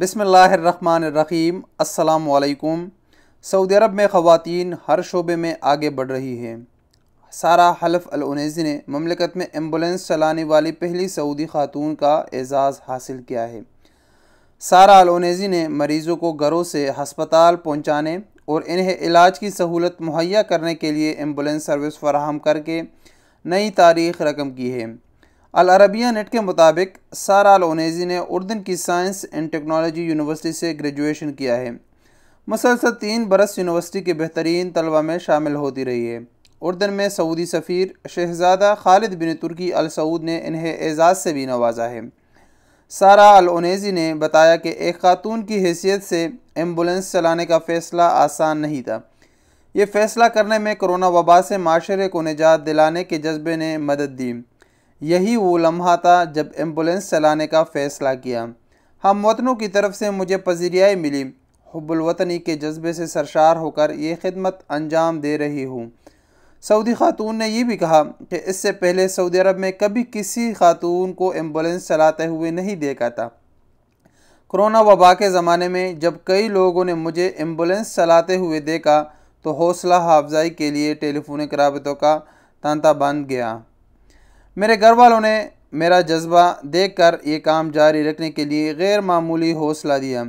बिस्मिल्लाहिर्रहमानिर्रहीम। अस्सलामुअलैकुम। सऊदी अरब में ख़वातीन हर शोबे में आगे बढ़ रही हैं। सारा हल्फ अल उनैसी ने ममलकत में एम्बुलेंस चलाने वाली पहली सऊदी खातून का एज़ाज़ हासिल किया है। सारा अल उनैसी ने मरीज़ों को घरों से हस्पताल पहुँचाने और इन्हें इलाज की सहूलत मुहैया करने के लिए एम्बुलेंस सर्विस फराहम करके नई तारीख़ रकम की है। अल अरबिया नेट के मुताबिक सारा अल उनैसी ने उर्दन की साइंस एंड टेक्नोलॉजी यूनिवर्सिटी से ग्रेजुएशन किया है। मुसलसल 3 बरस यूनिवर्सिटी के बेहतरीन तलबा में शामिल होती रही है। उर्दन में सऊदी सफ़ीर शहज़ादा खालिद बिन तुर्की अल सऊद ने इन्हें एज़ाज़ से भी नवाजा है। सारा अल उनैसी ने बताया कि एक खातून की हैसियत से एम्बुलेंस चलाने का फ़ैसला आसान नहीं था। ये फ़ैसला करने में कोरोना वबा से माशरे को निजात दिलाने के जज्बे ने मदद दी। यही वो लम्हा था जब एम्बुलेंस चलाने का फ़ैसला किया। हम वतनों की तरफ से मुझे पज़ीरियाई मिली। हुब्बुल वतनी के जज्बे से सरशार होकर ये खिदमत अंजाम दे रही हूँ। सऊदी खातून ने यह भी कहा कि इससे पहले सऊदी अरब में कभी किसी खातून को एम्बुलेंस चलाते हुए नहीं देखा था। कोरोना वबा के ज़माने में जब कई लोगों ने मुझे एम्बुलेंस चलाते हुए देखा तो हौसला अफजाई के लिए टेलीफोनिक राबतों का तांता बन गया। मेरे घर वालों ने मेरा जज्बा देखकर ये काम जारी रखने के लिए गैर मामूली हौसला दिया।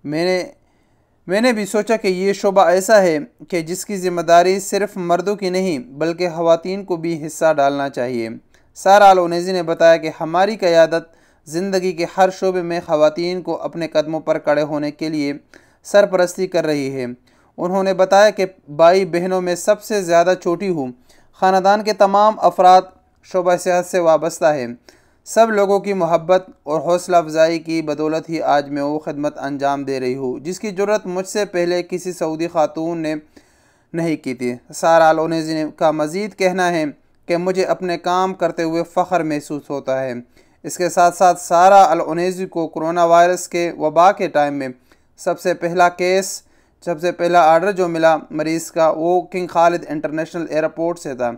मैंने भी सोचा कि ये शोबा ऐसा है कि जिसकी ज़िम्मेदारी सिर्फ मर्दों की नहीं बल्कि ख़वातीन को भी हिस्सा डालना चाहिए। सारा अल उनैसी ने बताया कि हमारी क़यादत ज़िंदगी के हर शोबे में ख़वातीन को अपने कदमों पर खड़े होने के लिए सरपरस्ती कर रही है। उन्होंने बताया कि भाई बहनों में सबसे ज़्यादा छोटी हूँ। ख़ानदान के तमाम अफराद शोबा सेहत से वाबस्ता है। सब लोगों की मोहब्बत और हौसला अफजाई की बदौलत ही आज मैं वो खिदमत अंजाम दे रही हूँ जिसकी ज़रूरत मुझसे पहले किसी सऊदी खातून ने नहीं की थी। सारा अल उनैसी का मज़ीद कहना है कि मुझे अपने काम करते हुए फ़ख्र महसूस होता है। इसके साथ साथ सारा अल उनैसी को कोरोना वायरस के वबा के टाइम में सबसे पहला आर्डर जो मिला मरीज़ का वो किंग खालिद इंटरनेशनल एयरपोर्ट से था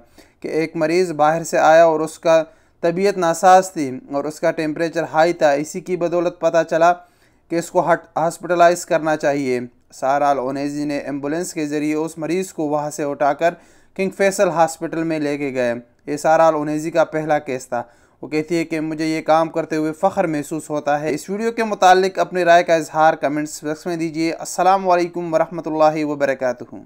कि एक मरीज़ बाहर से आया और उसका तबीयत नासाज थी और उसका टेम्परेचर हाई था। इसी की बदौलत पता चला कि इसको हॉस्पिटलाइज़ करना चाहिए। सारा अल उनैसी ने एम्बुलेंस के ज़रिए उस मरीज़ को वहाँ से उठाकर किंग फैसल हॉस्पिटल में लेके गए। ये सारा अल उनैसी का पहला केस था। वो कहती है कि मुझे ये काम करते हुए फ़ख्र महसूस होता है। इस वीडियो के मुतालिक अपनी राय का इजहार कमेंट्स बॉक्स में दीजिए। अस्सलाम वालेकुम वरहमतुल्लाहि वबरकातुहू।